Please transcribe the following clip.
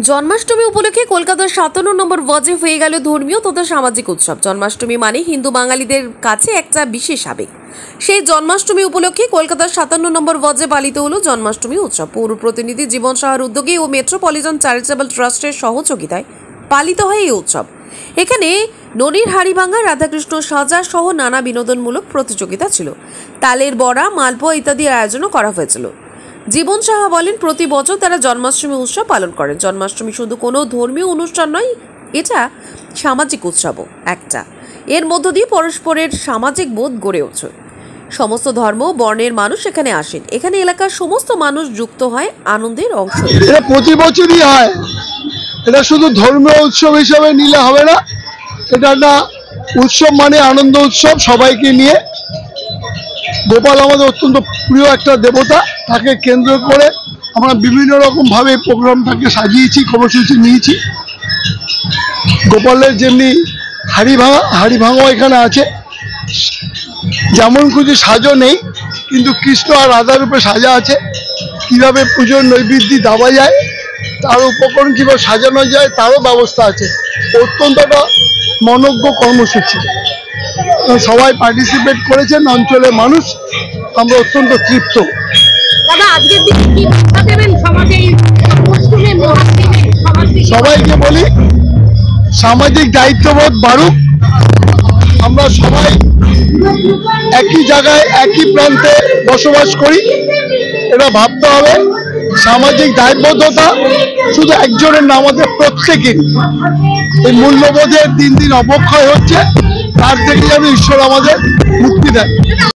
জন্মাষ্টমী উপলক্ষে কলকাতার ৫৭ নম্বর ওয়ার্ডে হয়ে গেল ধর্মীয় তথা সামাজিক উৎসব। জন্মাষ্টমী মানে হিন্দু বাঙালিদের কাছে একটা বিশেষ আবেগ। সেই জন্মাষ্টমী উপলক্ষে কলকাতার ৫৭ নম্বর ওয়ার্ডে পালিত হলো জন্মাষ্টমী উৎসব। পৌর প্রতিনিধি জীবন সাহার উদ্যোগে ও মেট্রোপলিটন চ্যারিটেবল ট্রাস্টের সহযোগিতায় পালিত হয় এই উৎসব। এখানে ননির হাড়ি ভাঙা, রাধাকৃষ্ণ সাজা সহ নানা বিনোদনমূলক প্রতিযোগিতা ছিল। তালের বড়া, মালপোয়া ইত্যাদি আয়োজনও করা হয়েছিল। জীবন সাহা বলেন, প্রতি বছর তারা জন্মাষ্টমী উৎসব পালন করেন। জন্মাষ্টমী শুধু কোনো ধর্মীয় অনুষ্ঠান নয়, এটা সামাজিক উৎসবও একটা। এর মধ্য দিয়ে পরস্পরের সামাজিক বোধ গড়ে ওঠে। সমস্ত ধর্ম বর্ণের মানুষ এখানে আসেন। এখানে এলাকার সমস্ত মানুষ যুক্ত হয় আনন্দের অংশ। এটা প্রতি বছরই হয়। এটা শুধু ধর্মীয় উৎসব হিসাবে নিলে হবে না, এটা একটা উৎসব, মানে আনন্দ উৎসব সবাইকে নিয়ে। গোপাল আমাদের অত্যন্ত প্রিয় একটা দেবতা, তাকে কেন্দ্র করে আমরা বিভিন্ন রকম ভাবে প্রোগ্রামটাকে সাজিয়েছি, কর্মসূচি নিয়েছি। গোপালের যেমনি হাড়ি ভাঙাও এখানে আছে, যেমন কিছু সাজো নেই, কিন্তু কৃষ্ণ আর রাধার রূপে সাজা আছে। কিভাবে পুজোর নৈবেদ্য দেওয়া যায়, তার উপকরণ কিভাবে সাজানো যায় তারও ব্যবস্থা আছে। অত্যন্ত মনোজ্ঞ কর্মসূচি, সবাই পার্টিসিপেট করেছেন, অঞ্চলের মানুষ। আমরা অত্যন্ত তৃপ্ত। সবাইকে বলি, সামাজিক দায়িত্ববোধ বাড়ুক। আমরা সবাই একই জায়গায় একই প্রান্তে বসবাস করি, এটা ভাবতে হবে। সামাজিক দায়বদ্ধতা শুধু একজনের না, আমাদের প্রত্যেকের। এই মূল্যবোধের দিন দিন অবক্ষয় হচ্ছে, তার থেকে যেন ঈশ্বর আমাদের মুক্তি দেয়।